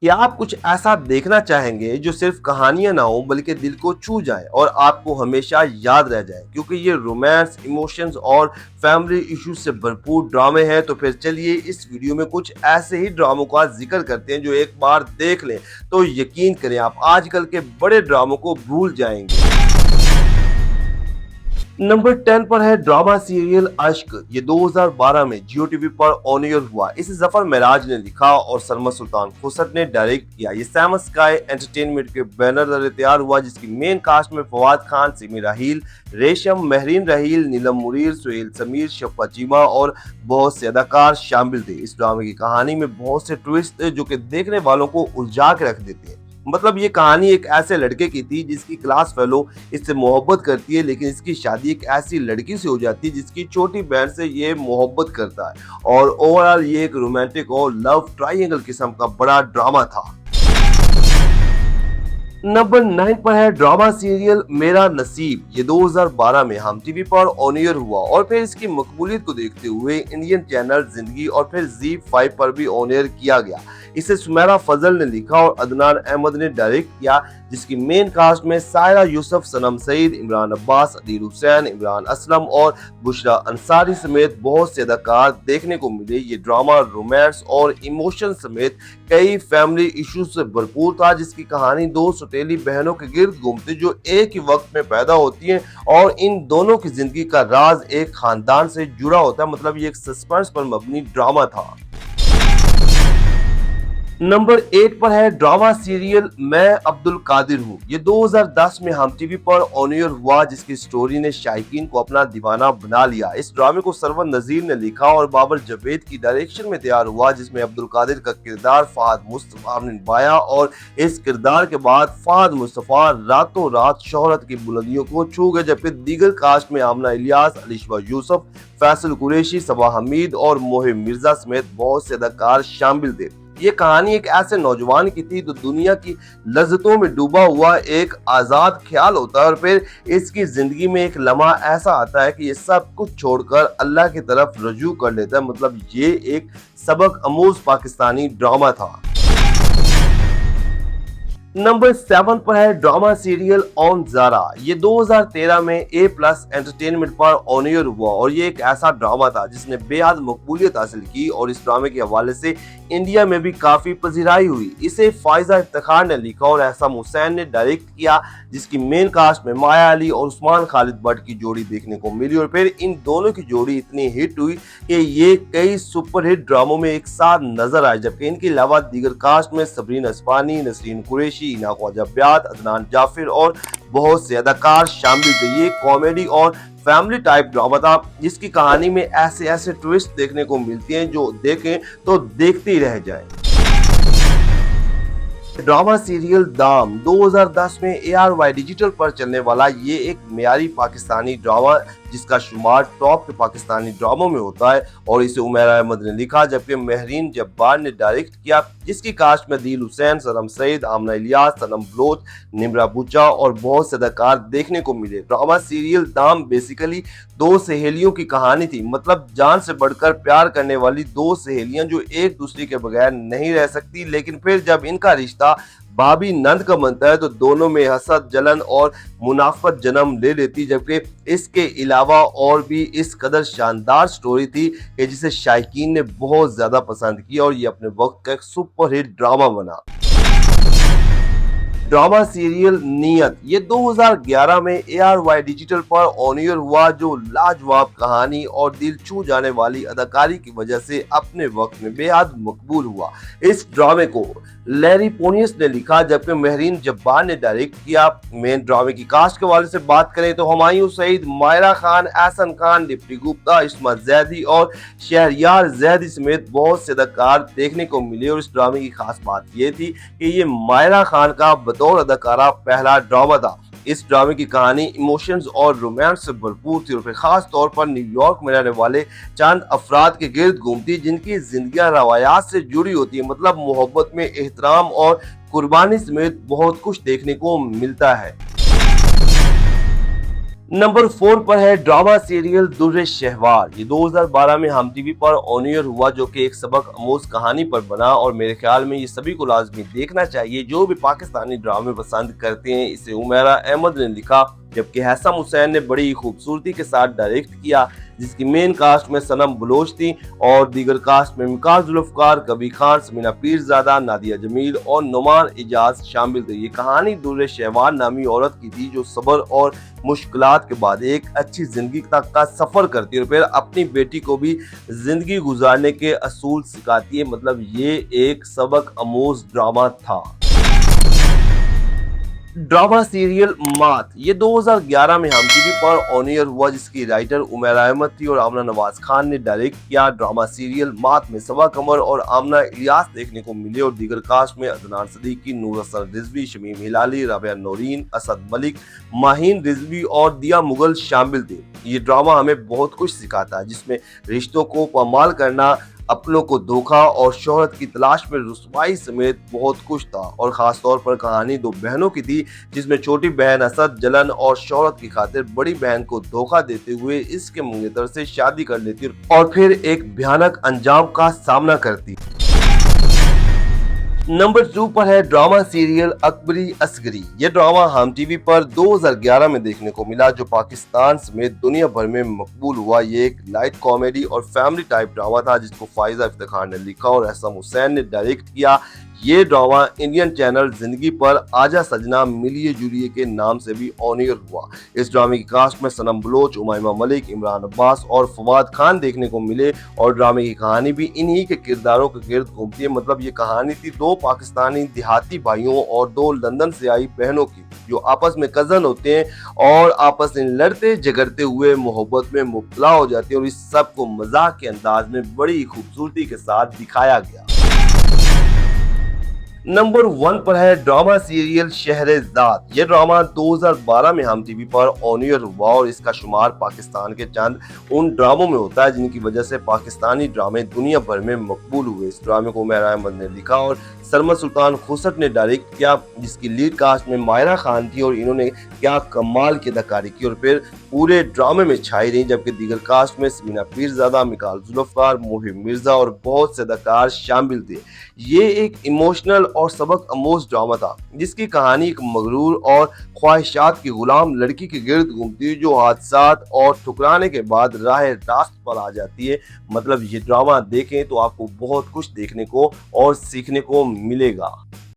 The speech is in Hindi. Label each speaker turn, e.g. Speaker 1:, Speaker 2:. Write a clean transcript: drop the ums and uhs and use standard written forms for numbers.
Speaker 1: क्या आप कुछ ऐसा देखना चाहेंगे जो सिर्फ कहानियां ना हो बल्कि दिल को छू जाए और आपको हमेशा याद रह जाए? क्योंकि ये रोमांस, इमोशंस और फैमिली इश्यूज से भरपूर ड्रामे हैं, तो फिर चलिए इस वीडियो में कुछ ऐसे ही ड्रामों का जिक्र करते हैं जो एक बार देख लें तो यकीन करें आप आजकल के बड़े ड्रामों को भूल जाएंगे। नंबर 10 पर है ड्रामा सीरियल अश्क। ये 2012 में जियो टीवी पर ऑन एयर हुआ। इसे जफर मेराज ने लिखा और सलमा सुल्तान खुसर ने डायरेक्ट किया। ये सैम स्काई एंटरटेनमेंट के बैनर तले तैयार हुआ, जिसकी मेन कास्ट में फवाद खान, सिमी राहील, रेशम, महरीन राहील, नीलम मुनीर, सुहेल समीर, शफा चीमा और बहुत से अदाकार शामिल थे। इस ड्रामे की कहानी में बहुत से ट्विस्ट थे जो कि देखने वालों को उलझा के रख देते हैं। मतलब ये कहानी एक ऐसे लड़के की थी जिसकी क्लास फेलो इससे मोहब्बत करती है, लेकिन इसकी शादी एक ऐसी लड़की से हो जाती है जिसकी छोटी बहन से ये मोहब्बत करता है। और ओवरऑल ये एक रोमांटिक और लव ट्रायंगल किस्म का बड़ा ड्रामा था। नंबर 9 पर है ड्रामा सीरियल मेरा नसीब। ये 2012 में हम टीवी पर ऑन एयर हुआ और फिर इसकी मकबूलियत को देखते हुए इंडियन चैनल जिंदगी और फिर ZEE5 पर भी ऑन एयर किया गया। इसे सुमेरा फजल ने लिखा और अदनान अहमद ने डायरेक्ट किया, जिसकी मेन कास्ट में सायरा यूसुफ, सनम सईद, इमरान अब्बास, अदील हुसैन, इमरान असलम और बुशरा अंसारी समेत बहुत से अदाकार देखने को मिले। ये ड्रामा रोमांस और इमोशन समेत कई फैमिली इश्यूज से भरपूर था, जिसकी कहानी दो सौतेली बहनों के गिर्द घूमती जो एक ही वक्त में पैदा होती हैं और इन दोनों की जिंदगी का राज एक खानदान से जुड़ा होता है। मतलब ये एक सस्पेंस पर मबनी ड्रामा था। नंबर 8 पर है ड्रामा सीरियल मैं अब्दुल कादिर हूँ। ये 2010 में हम टीवी पर ऑन एयर हुआ, जिसकी स्टोरी ने शायकीन को अपना दीवाना बना लिया। इस ड्रामे को सरवर नजीर ने लिखा और बाबर जावेद की डायरेक्शन में तैयार हुआ, जिसमें अब्दुल कादिर का किरदार फहद मुस्तफा ने निभाया और इस किरदार के बाद फहद मुस्तफा रातों रात शोहरत की बुलंदियों को छू गए। जबकि दीगर कास्ट में आमना इलियास, अलिशबा यूसुफ, फैसल कुरैशी, सबा हमीद और मोहिब मिर्जा समेत बहुत से अदाकार शामिल थे। ये कहानी एक ऐसे नौजवान की थी जो दुनिया की लज्जतों में डूबा हुआ एक आजाद ख्याल होता है और फिर इसकी जिंदगी में एक लम्हा ऐसा आता है कि ये सब कुछ छोड़कर अल्लाह की तरफ रजू कर लेता है। मतलब ये एक सबक अमूज पाकिस्तानी ड्रामा था। नंबर 7 पर है ड्रामा सीरियल ऑन ज़ारा। ये 2013 में A+ एंटरटेनमेंट पर ऑन एयर हुआ और ये एक ऐसा ड्रामा था जिसने बेहद मकबूलियत हासिल की और इस ड्रामे के हवाले से इंडिया में भी काफी पजीराई हुई। इसे फायजा इफ्तिखार ने लिखा और एहसान हुसैन ने डायरेक्ट किया, जिसकी मेन कास्ट में माया अली और उस्मान खालिद भट्ट की जोड़ी देखने को मिली और फिर इन दोनों की जोड़ी इतनी हिट हुई कि ये कई सुपरहिट ड्रामों में एक साथ नजर आए। जबकि इनके अलावा दीगर कास्ट में सबरीन अस्फानी, नसरीन कुरैशी, इना ख्वाजा ब्यात, अदनान जाफिर और बहुत से अदाकार शामिल थे। ये कॉमेडी और फैमिली टाइप ड्रामा था, जिसकी कहानी में ऐसे ऐसे ट्विस्ट देखने को मिलती हैं जो देखें तो देखते ही रह जाएं। ड्रामा सीरियल दाम 2010 में ARY डिजिटल पर चलने वाला ये एक मियारी पाकिस्तानी ड्रामा जिसका शुमार टॉप के पाकिस्तानी ड्रामों में होता है और इसे उमैरा अहमद ने लिखा, जबकि महरीन जब्बार ने डायरेक्ट किया, जिसकी कास्ट में अदील हुसैन, सनम सईद, आमना इलियास, सनम बलोच, निम्रा बूचा और बहुत से अदाकार देखने को मिले। ड्रामा सीरियल दाम बेसिकली दो सहेलियों की कहानी थी। मतलब जान से बढ़कर प्यार करने वाली दो सहेलियां जो एक दूसरे के बगैर नहीं रह सकती, लेकिन फिर जब इनका रिश्ता भाभी नंद का बनता है तो दोनों में हसद, जलन और मुनाफत जन्म ले लेती। जबकि इसके अलावा और भी इस कदर शानदार स्टोरी थी कि जिसे शायकीन ने बहुत ज्यादा पसंद किया और ये अपने वक्त का एक सुपरहिट ड्रामा बना। ड्रामा सीरियल नियत। ये 2011 में ARY डिजिटल पर ऑन एयर हुआ, जो लाजवाब कहानी और दिल छू जाने वाली अदाकारी की वजह से अपने वक्त में बेहद मकबूल हुआ। इस ड्रामे को लैरी पोनियस ने लिखा, जबकि महरीन जब्बार ने डायरेक्ट किया। मेन ड्रामे की कास्ट के हवाले से बात करें तो हुमायूं सईद, मायरा खान, एहसन खान, डिप्टी गुप्ता, इस्मत जैदी और शहरयार जैदी समेत बहुत से अदाकार देखने को मिले। और इस ड्रामे की खास बात यह थी कि ये मायरा खान का बतौर अदाकारा पहला ड्रामा था। इस ड्रामे की कहानी इमोशंस और रोमांस से भरपूर थी और फिर खास तौर पर न्यूयॉर्क में रहने वाले चंद अफराद के गिर्द घूमती जिनकी जिंदगियां रवायात से जुड़ी होती है। मतलब मोहब्बत में एहतराम और कुर्बानी समेत बहुत कुछ देखने को मिलता है। नंबर 4 पर है ड्रामा सीरियल दुर्रे शहवार। ये 2012 में हम टीवी पर ऑन एयर हुआ, जो कि एक सबक आमोज कहानी पर बना और मेरे ख्याल में ये सभी को लाजमी देखना चाहिए जो भी पाकिस्तानी ड्रामे पसंद करते हैं। इसे उमेरा अहमद ने लिखा, जबकि हैसम हुसैन ने बड़ी खूबसूरती के साथ डायरेक्ट किया, जिसकी मेन कास्ट में सनम बलोच थी और दीगर कास्ट में मिकाल जुल्फकार, कबीर खान, समीना पीरजादा, नादिया जमील और नुमान इजाज शामिल थे। ये कहानी दुर्रे शहवार नामी औरत की थी जो सब्र और मुश्किलात के बाद एक अच्छी जिंदगी तक का सफर करती है और फिर अपनी बेटी को भी जिंदगी गुजारने के असूल सिखाती है। मतलब ये एक सबक आमोज ड्रामा था। ड्रामा सीरियल मात, ये 2011 में हम टीवी पर ऑन एयर हुआ, जिसकी राइटर उमेरा अहमद थी और आमना नवाज खान ने डायरेक्ट किया। ड्रामा सीरियल मात में सबा कमर और आमना इलियास देखने को मिले और दीगर कास्ट में अदनान सदीकी, नूर हसन रिजवी, शमीम हिलाली, राबिया नौरीन, असद मलिक, माहीन रिजवी और दिया मुगल शामिल थे। ये ड्रामा हमें बहुत कुछ सिखाता है, जिसमें रिश्तों को पामाल करना, अपनों को धोखा और शोहरत की तलाश में रुसवाई समेत बहुत कुछ था। और खास तौर पर कहानी दो बहनों की थी, जिसमें छोटी बहन असद जलन और शोहरत की खातिर बड़ी बहन को धोखा देते हुए इसके मंगेतर से शादी कर लेती और फिर एक भयानक अंजाम का सामना करती। नंबर 2 पर है ड्रामा सीरियल अकबरी असगरी। ये ड्रामा हम टीवी पर 2011 में देखने को मिला, जो पाकिस्तान समेत दुनिया भर में मकबूल हुआ। ये एक लाइट कॉमेडी और फैमिली टाइप ड्रामा था, जिसको फाइजा इफ्तिखार ने लिखा और हैसम हुसैन ने डायरेक्ट किया। ये ड्रामा इंडियन चैनल जिंदगी पर आजा सजना मिलिए जुलिए के नाम से भी ऑन एयर हुआ। इस ड्रामे की कास्ट में सनम बलोच, उमाइमा मलिक, इमरान अब्बास और फवाद खान देखने को मिले और ड्रामे की कहानी भी इन्हीं के किरदारों के गिर्द घूमती है। मतलब ये कहानी थी दो पाकिस्तानी देहाती भाइयों और दो लंदन से आई बहनों की, जो आपस में कजन होते हैं और आपस में लड़ते झगड़ते हुए मोहब्बत में मुब्तला हो जाते हैं और इस सब को मजाक के अंदाज में बड़ी खूबसूरती के साथ दिखाया गया। नंबर 1 पर है ड्रामा सीरियल शहरेज़ाद। ये ड्रामा 2012 में हम टीवी पर ऑन एयर हुआ और इसका शुमार पाकिस्तान के चंद उन ड्रामों में होता है जिनकी वजह से पाकिस्तानी ड्रामे दुनिया भर में मकबूल हुए। इस ड्रामे को उमेरा अहमद ने लिखा और सरमद सुल्तान खुसट ने डायरेक्ट किया, जिसकी लीड कास्ट में मायरा खान थी और इन्होंने क्या कमाल की अदाकारी की और फिर पूरे ड्रामे में छाई रही। जबकि दीगर कास्ट में समीना पीरजादा, मिकाल जुल्फकार, मोहिब मिर्जा और बहुत से अदाकार शामिल थे। ये एक इमोशनल और सबक आमोज ड्रामा था, जिसकी कहानी एक मगरूर और ख्वाहिशात की गुलाम लड़की के गिर्द घूमती है, जो हादसात और ठुकराने के बाद राह रास्त पर आ जाती है। मतलब ये ड्रामा देखें तो आपको बहुत कुछ देखने को और सीखने को मिलेगा।